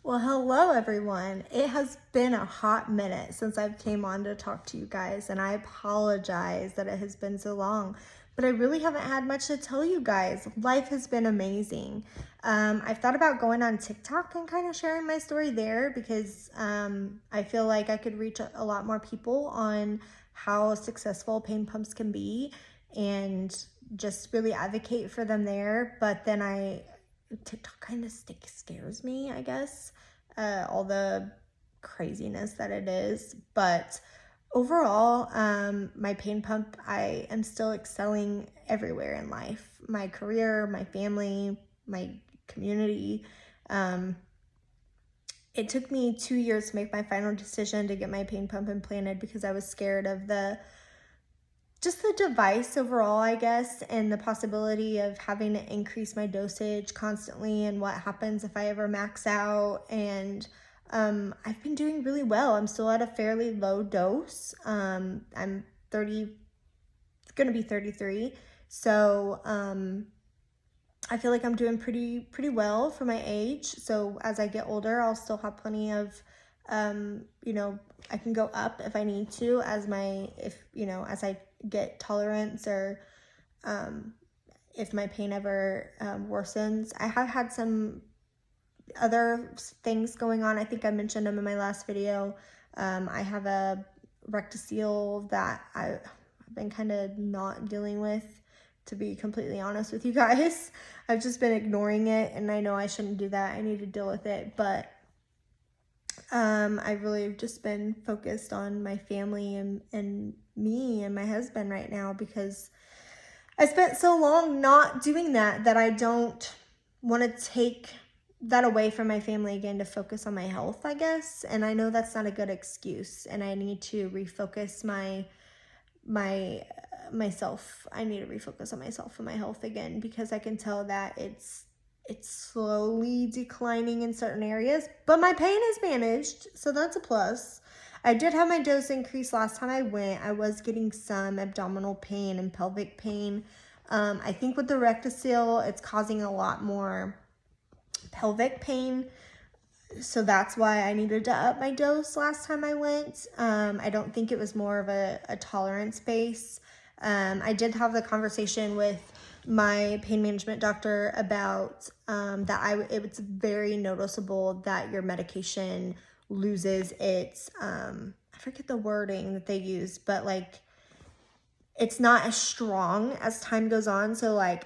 Well, hello everyone. It has been a hot minute since I've came on to talk to you guys, and I apologize that it has been so long, but I really haven't had much to tell you guys. Life has been amazing. I've thought about going on TikTok and kind of sharing my story there because I feel like I could reach a lot more people on how successful pain pumps can be and just really advocate for them there. But then TikTok kind of scares me, I guess, all the craziness that it is. But overall, my pain pump, I am still excelling everywhere in life. My career, my family, my community. It took me 2 years to make my final decision to get my pain pump implanted because I was scared of just the device overall, I guess, and the possibility of having to increase my dosage constantly and what happens if I ever max out. And I've been doing really well. I'm still at a fairly low dose. I'm 30, gonna be 33. So I feel like I'm doing pretty well for my age. So as I get older, I'll still have plenty of I can go up if I need to as I get tolerance or if my pain ever worsens. I have had some other things going on. I think I mentioned them in my last video. I have a Rectocele that I've been kind of not dealing with, to be completely honest with you guys. I've just been ignoring it, and I know I shouldn't do that. I need to deal with it, but I've really just been focused on my family and me and my husband right now because I spent so long not doing that I don't want to take that away from my family again to focus on my health, I guess. And I know that's not a good excuse, and I need to refocus myself. I need to refocus on myself and my health again because I can tell that it's slowly declining in certain areas, but my pain is managed, so that's a plus. I did have my dose increase last time I went. I was getting some abdominal pain and pelvic pain. I think with the Rectocele, it's causing a lot more pelvic pain, so that's why I needed to up my dose last time I went. I don't think it was more of a tolerance base. I did have the conversation with my pain management doctor about it's very noticeable that your medication loses its I forget the wording that they use, but like it's not as strong as time goes on. So like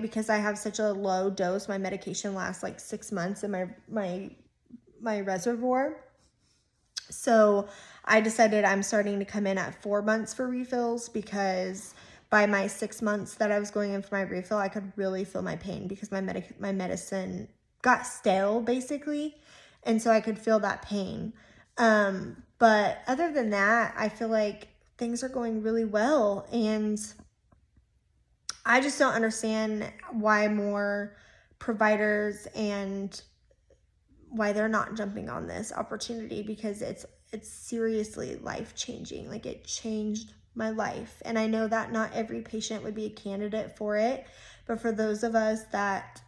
because I have such a low dose, my medication lasts like 6 months in my reservoir. So I decided I'm starting to come in at 4 months for refills because by my 6 months that I was going in for my refill, I could really feel my pain because my medicine got stale basically. And so I could feel that pain. But other than that, I feel like things are going really well. And I just don't understand why more providers and why they're not jumping on this opportunity, because it's seriously life-changing. Like, it changed my life. And I know that not every patient would be a candidate for it, but for those of us that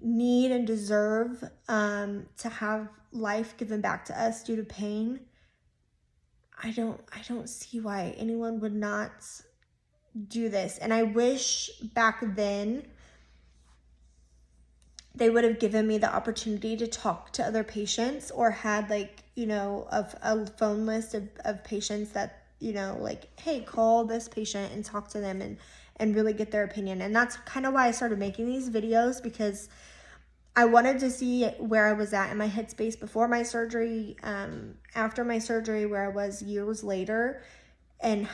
need and deserve to have life given back to us due to pain, I don't see why anyone would not do this. And I wish back then they would have given me the opportunity to talk to other patients, or had a phone list of patients that, hey, call this patient and talk to them and really get their opinion. And that's kind of why I started making these videos, because I wanted to see where I was at in my headspace before my surgery, after my surgery, where I was years later, and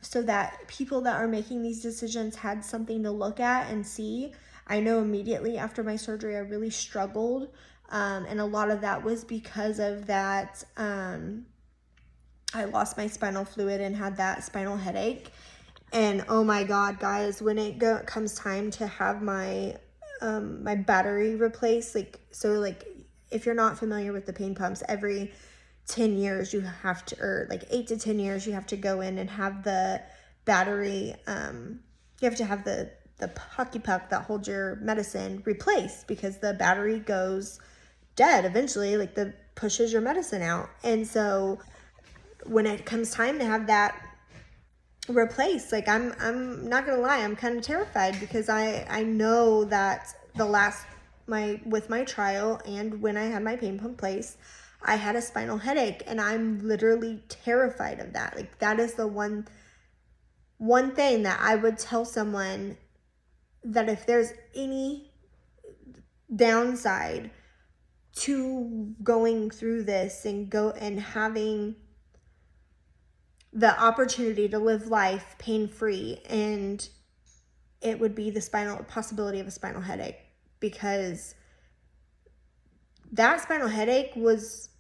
so that people that are making these decisions had something to look at and see. I know immediately after my surgery, I really struggled. And a lot of that was because of that. I lost my spinal fluid and had that spinal headache. And oh my God, guys, when it comes time to have my battery replaced, if you're not familiar with the pain pumps, every 10 years you have to, or 8 to 10 years, you have to go in and have the battery, you have to have the hockey puck that holds your medicine replaced, because the battery goes dead eventually. Like, the pushes your medicine out. And so when it comes time to have that replaced, like, I'm not gonna lie, I'm kind of terrified, because I know that with my trial and when I had my pain pump placed, I had a spinal headache, and I'm literally terrified of that. Like, that is the one thing that I would tell someone, that if there's any downside to going through this and having the opportunity to live life pain-free, and it would be the possibility of a spinal headache, because that spinal headache was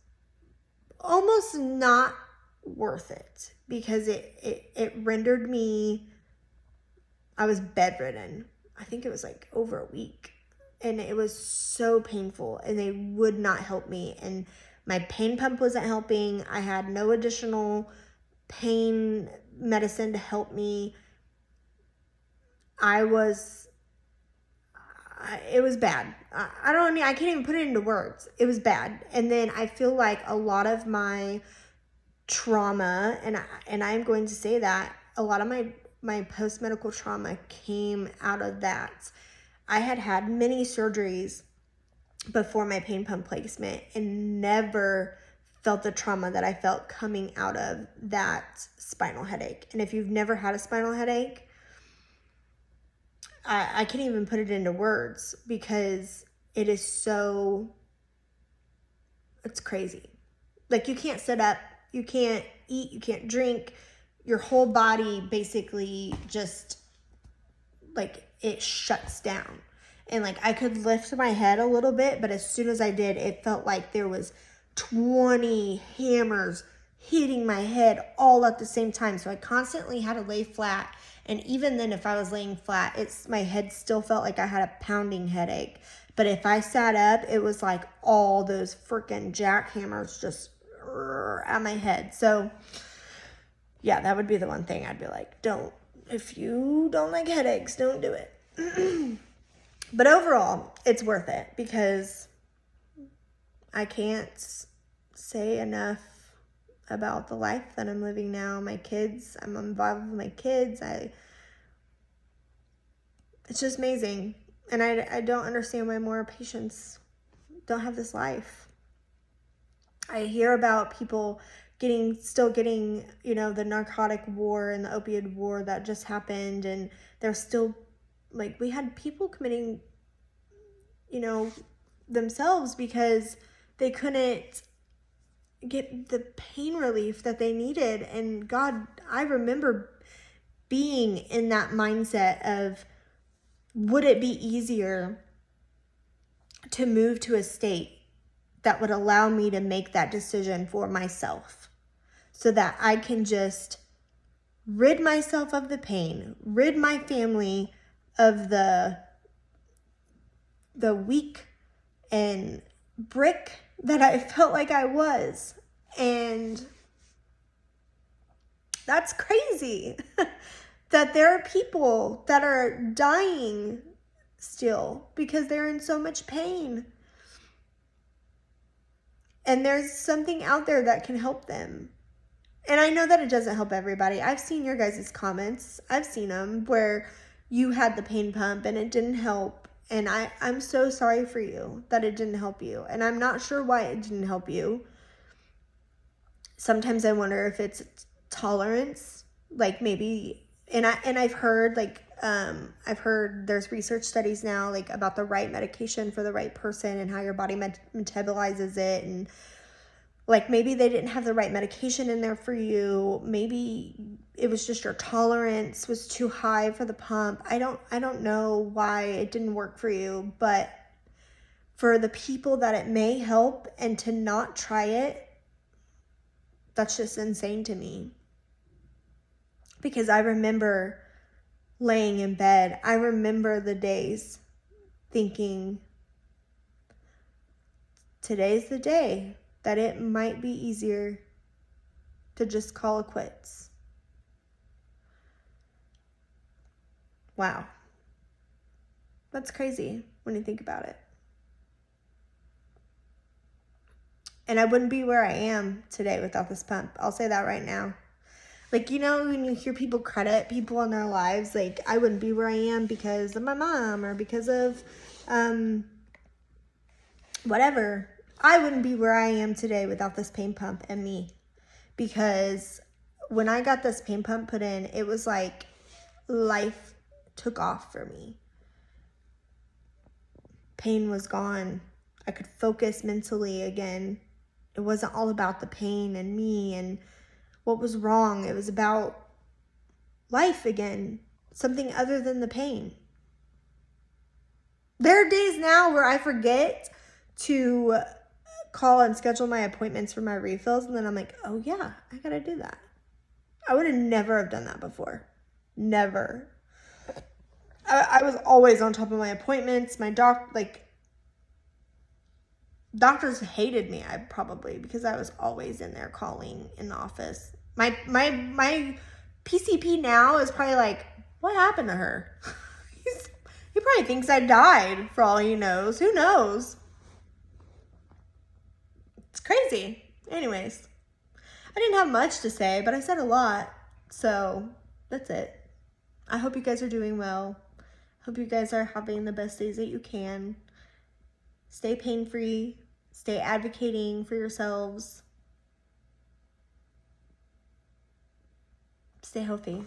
almost not worth it, because it rendered me, I was bedridden. I think it was like over a week, and it was so painful, and they would not help me, and my pain pump wasn't helping. I had no additional pain medicine to help me. It was bad. I can't even put it into words. It was bad. And then I feel like a lot of my trauma, and I'm going to say that a lot of my post-medical trauma came out of that. I had many surgeries before my pain pump placement, and never felt the trauma that I felt coming out of that spinal headache. And if you've never had a spinal headache, I can't even put it into words, because it is it's crazy. Like, you can't sit up, you can't eat, you can't drink. Your whole body basically just, like, it shuts down. And, like, I could lift my head a little bit, but as soon as I did, it felt like there was 20 hammers hitting my head all at the same time. So I constantly had to lay flat. And even then, if I was laying flat, my head still felt like I had a pounding headache. But if I sat up, it was like all those freaking jackhammers just at my head. So yeah, that would be the one thing I'd be like, if you don't like headaches, don't do it. But overall, it's worth it, because I can't say enough about the life that I'm living now. My kids, I'm involved with my kids. It's just amazing. And I don't understand why more patients don't have this life. I hear about people still getting, the narcotic war and the opioid war that just happened, and they're still, like, we had people committing, themselves because they couldn't get the pain relief that they needed. And God, I remember being in that mindset of, would it be easier to move to a state that would allow me to make that decision for myself, so that I can just rid myself of the pain, rid my family of the weak and brick that I felt like I was. And that's crazy that there are people that are dying still because they're in so much pain. And there's something out there that can help them. And I know that it doesn't help everybody. I've seen your guys' comments. I've seen them where you had the pain pump and it didn't help. And I'm so sorry for you that it didn't help you. And I'm not sure why it didn't help you. Sometimes I wonder if it's tolerance. Like, maybe, and I've heard, like, I've heard there's research studies now, like, about the right medication for the right person and how your body metabolizes it. And, like, maybe they didn't have the right medication in there for you. Maybe it was just your tolerance was too high for the pump. I don't know why it didn't work for you, but for the people that it may help and to not try it, that's just insane to me. Because I remember laying in bed. I remember the days thinking, today's the day that it might be easier to just call it quits. Wow. That's crazy when you think about it. And I wouldn't be where I am today without this pump. I'll say that right now. Like, you know, when you hear people credit people in their lives, like, I wouldn't be where I am because of my mom or because of whatever. I wouldn't be where I am today without this pain pump and me. Because when I got this pain pump put in, it was like life took off for me. Pain was gone. I could focus mentally again. It wasn't all about the pain and me and what was wrong. It was about life again, something other than the pain. There are days now where I forget to call and schedule my appointments for my refills, and then I'm like, oh yeah, I gotta do that. I would have never have done that before. Never. I was always on top of my appointments. My doctors hated me, because I was always in there calling in the office. My PCP now is probably like, what happened to her? He probably thinks I died for all he knows. Who knows? It's crazy. Anyways, I didn't have much to say, but I said a lot. So that's it. I hope you guys are doing well. Hope you guys are having the best days that you can. Stay pain-free. Stay advocating for yourselves. Stay healthy.